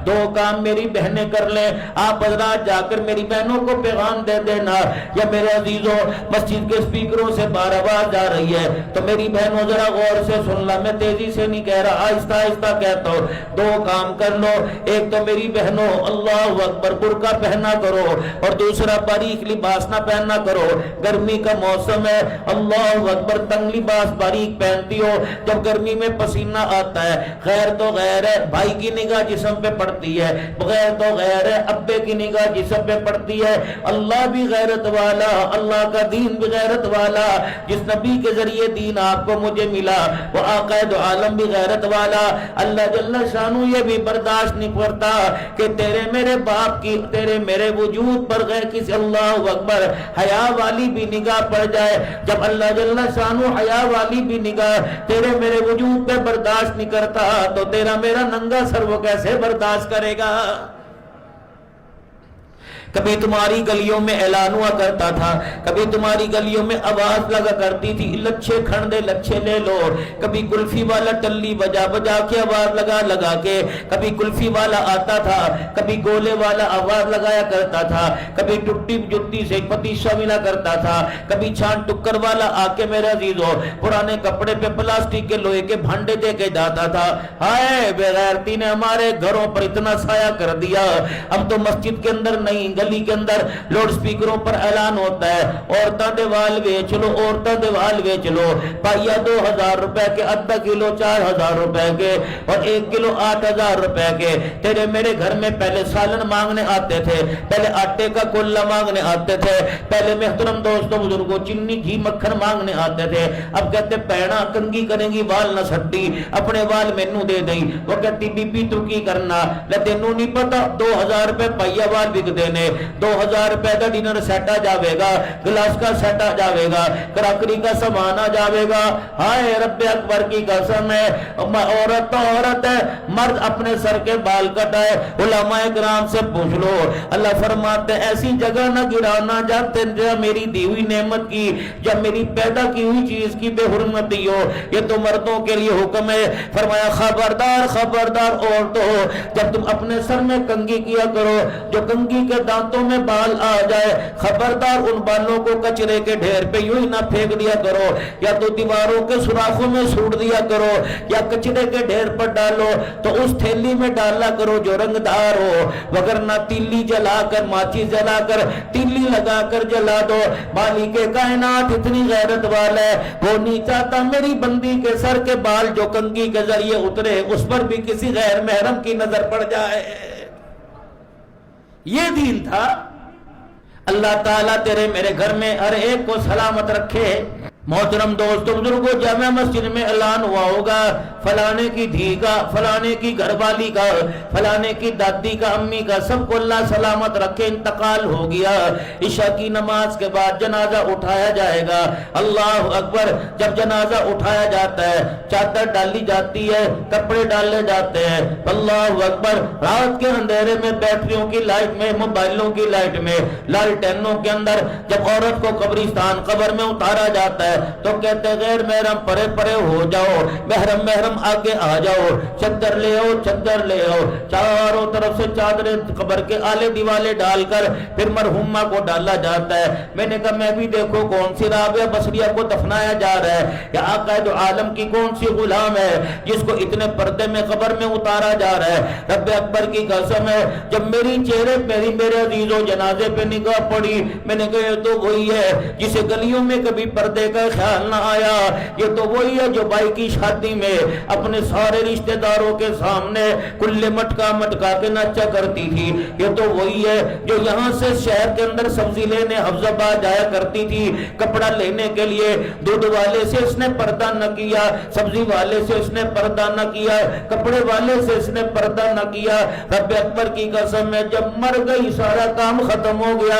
دو کام میری بہنیں کر لیں، آپ حضرات جا کر میری بہنوں کو پیغام دے دینا، یا میرے عزیزوں مسجد کے سپیکروں سے بار آواز آ رہی ہے تو میری بہنوں ذرا غور سے سن لا، میں تیزی سے نہیں کہہ رہا، آہستہ آہستہ کہتا ہوں، دو کام کر لو، ایک تو میری بہنوں اللہ اکبر برقع پہنا کرو، اور دوسرا باریک لباس نہ پہننا کرو، گرمی کا موسم ہے، اللہ اکبر تنگ لباس باریک پہنتی ہو، جب گرمی میں پسینہ آتا ہے، غیر تو غیر ہے، بھائی کی نگاہ جسم پہ پڑتی ہے، غیر تو غیر ہے، ابے کی نگاہ جسم پہ پڑتی ہے، اللہ بھی غیرت والا، اللہ کا دین بھی غیرت والا، جس نبی کے ذریعے دین آپ کو مجھے ملا وہ آقا دو عالم بھی غیرت والا، اللہ جل شانہ یہ بھی برداشت نہیں کرتا کہ تیرے میرے باپ کی تیرے میرے وجود پر غیر کسی اللہ اکبر حیا والی بھی نگاہ پڑ جائے، جب اللہ جل شانہ حیا والی بھی نگاہ تیرے میرے وجود پہ برداشت نہیں کرتا تو تیرا میرا ننگا سر وہ کیسے برداشت کرے گا؟ کبھی تمہاری گلیوں میں اعلان ہوا کرتا تھا، کبھی تمہاری گلیوں میں آواز لگا کرتی تھی لچھے کھڑے لچھے لے لو، کبھی کلفی والا ٹلی بجا بجا کے آواز لگا لگا کے، کبھی کلفی والا آتا تھا، کبھی گولے والا آواز لگایا کرتا تھا، کبھی ٹٹی جتی سے پتیشا ملا کرتا تھا، کبھی چھان ٹکر والا آ کے میرے عزیزو پرانے کپڑے پہ پلاسٹک کے لوہے کے بھانڈے دے کے جاتا تھا۔ ہائے بے غیرتی نے ہمارے گھروں پر اتنا سایہ کر دیا، اب تو مسجد کے اندر نہیں گلی کے اندر لوڈ سپیکروں پر اعلان ہوتا ہے عورتاں دیوال بیچ لو، عورتاں دیوال بیچ لو، پائیا 2000 روپے کے، آدھا کلو 4000 روپے کے، اور 1 کلو 8000 روپے کے۔ تیرے میرے گھر میں پہلے سالن مانگنے آتے تھے، پہلے آٹے کا گلہ مانگنے آتے تھے، پہلے محترم دوستوں بزرگوں چینی گھی مکھن مانگنے آتے تھے، اب کہتے پیڑا کنگھی کریں گی وال نہ سٹی، اپنے وال مینو دے دیں، وہ کہتی بی بی تو کی کرنا لے تینوں نہیں پتا 2000 روپے پائیا وال بک دینے، 2000 روپے کا ڈنر سیٹ آ جاوے گا، گلاس کا سیٹ آ جاوے گا، کراکری کا سامان آ جاوے گا۔ ہائے رب اکبر کی قسم ہے، عورت تو عورت ہے، مرد اپنے سر کے بال کٹائے۔ علماء کرام سے پوچھ لو، اللہ فرماتے ایسی جگہ نہ گرانا جاتے جہاں میری دی ہوئی نعمت کی یا میری پیدا کی ہوئی چیز کی بے حرمتی ہو، یہ تو مردوں کے لیے حکم ہے۔ فرمایا خبردار خبردار عورتوں، جب تم اپنے سر میں کنگھی کیا کرو، جو کنگھی کے دانتوں میں بال آ جائے، خبردار ان بالوں کو کچرے کے ڈھیر پہ یوں ہی نہ پھینک دیا کرو، یا تو دیواروں کے سوراخوں میں سوٹ دیا کرو، یا کچرے کے ڈھیر پر ڈالو تو اس تھیلی میں ڈالا کرو جو رنگ دار ہو، وگرنہ تیلی جلا کر ماچی جلا کر تیلی لگا کر جلا دو۔ مالک کائنات اتنی غیرت والا ہے، وہ نہیں چاہتا میری بندی کے سر کے بال جو کنگھی کے ذریعے اترے اس پر بھی کسی غیر محرم کی نظر پڑ جائے۔ یہ دین تھا۔ اللہ تعالیٰ تیرے میرے گھر میں ہر ایک کو سلامت رکھے۔ محترم دوستو بزرگوں، جامع مسجد میں اعلان ہوا ہوگا فلانے کی دھی کا، فلانے کی گھر والی کا، فلانے کی دادی کا، امی کا، سب کو اللہ سلامت رکھے، انتقال ہو گیا۔ عشاء کی نماز کے بعد جنازہ اٹھایا جائے گا۔ اللہ اکبر، جب جنازہ اٹھایا جاتا ہے چادر ڈالی جاتی ہے، کپڑے ڈالے جاتے ہیں، اللہ اکبر، رات کے اندھیرے میں بیٹریوں کی لائٹ میں، موبائلوں کی لائٹ میں، لالٹینوں کے اندر جب عورت کو قبرستان قبر میں اتارا جاتا ہے تو کہتے غیر محرم پرے پرے ہو جاؤ، محرم محرم آگے آ جاؤ، چادر لے آؤ چادر لے آؤ، چاروں طرف سے چادریں قبر کے آلے دیوالے ڈال کر پھر مرحومہ کو ڈالا جاتا ہے۔ میں نے کہا میں بھی دیکھو کون سی رابعہ بصریہ کو دفنایا جا رہا ہے، یا آقا دو عالم کی کون سی غلام ہے جس کو اتنے پردے میں قبر میں اتارا جا رہا ہے۔ رب اکبر کی قسم ہے، جب میری چہرے میرے عزیزوں جنازے پہ نگاہ پڑی، میں نے کہا یہ تو وہی ہے جسے گلیوں میں کبھی پردے کا خیال نہ آیا، یہ تو وہی ہے جو بھائی کی شادی میں اپنے سارے رشتہ داروں کے سامنے کلے مٹکا مٹکا کے نچا کرتی تھی، یہ تو وہی ہے جو یہاں سے شہر کے اندر سبزی لینے حفظ آباد جایا کرتی تھی، کپڑا لینے کے لیے دودھ والے سے اس نے پردہ نہ کیا، سبزی والے سے اس نے پردہ نہ کیا، کپڑے والے سے اس نے پردہ نہ کیا۔ رب اکبر کی قسم ہے، جب مر گئی سارا کام ختم ہو گیا۔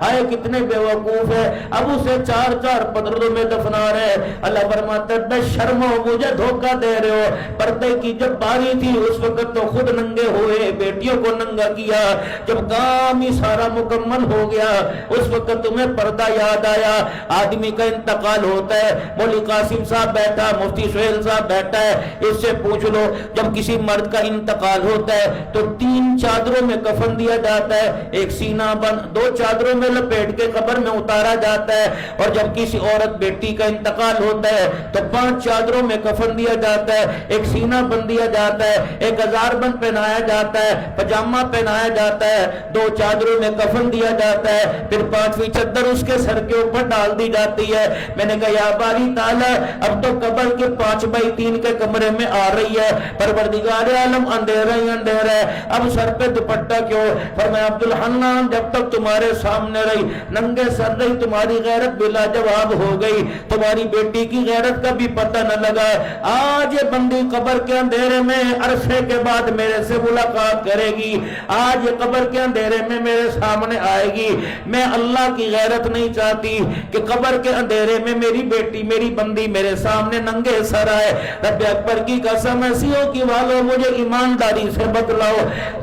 آئے کتنے بے وقوف ہے، اب اسے چار پدروں میں دفنا رہے. اللہ فرماتا ہے بے شرمو مجھے دھوکہ دے رہے ہو. پردے کی جب باری تھی اس وقت تو خود ننگے ہوئے, بیٹیوں کو ننگا کیا. جب کام ہی سارا مکمل ہو گیا اس وقت تمہیں پردہ یاد آیا. آدمی کا انتقال ہوتا ہے, مولوی قاسم صاحب بیٹھا, مفتی سہیل صاحب بیٹھا ہے, اس سے پوچھ لو جب کسی مرد کا انتقال ہوتا ہے تو 3 چادروں میں کفن دیا جاتا ہے, ایک سینہ بند, 2 چادروں میں لپیٹ کے قبر میں اتارا جاتا ہے. اور جب کسی عورت بیٹی کا انتقال ہوتا ہے تو 5 چادروں میں کفن دیا جاتا ہے, ایک سینہ بند دیا جاتا ہے, ایک ہزار بند پہنایا جاتا ہے, پجامہ پہنایا جاتا ہے, 2 چادروں میں کفن دیا جاتا ہے, پھر 5ویں چادر اس کے سر کے اوپر ڈال دی جاتی ہے. میں نے کہا یا باری تعالی اب تو قبر کے 5x3 کے کمرے میں آ رہی ہے, پروردگار عالم اندھیرا ہی اندھیرا ہے, اب سر پہ دوپٹہ کیوں؟ فرمایا عبدالحنان جب تک تمہارے سامنے رہی ننگے سر رہی تمہاری غیرت بلا جواب ہو گئی, تمہاری بیٹی کی غیرت کا بھی پتہ نہ لگا. آج یہ بندی قبر کے اندھیرے میں عرصے کے بعد میرے سے ملاقات کرے گی, آج یہ قبر کے اندھیرے میں میرے سامنے آئے گی. میں اللہ کی غیرت نہیں چاہتی کہ قبر کے اندھیرے میں میری بیٹی میری بندی میرے سامنے ننگے سر آئے. رب اکبر کی قسم ایسیوں کی والو مجھے ایمانداری سے بتلاؤ,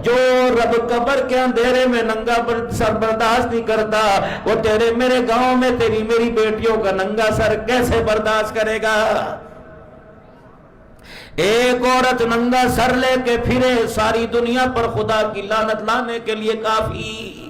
جو رب قبر کے اندھیرے میں ننگا سر برداشت نہیں کرتا وہ تیرے میرے گاؤں میں تیری میری بیٹیوں کا ننگا سر کیسے برداشت کرے گا؟ ایک عورت ننگا سر لے کے پھرے ساری دنیا پر خدا کی لعنت لانے کے لیے کافی.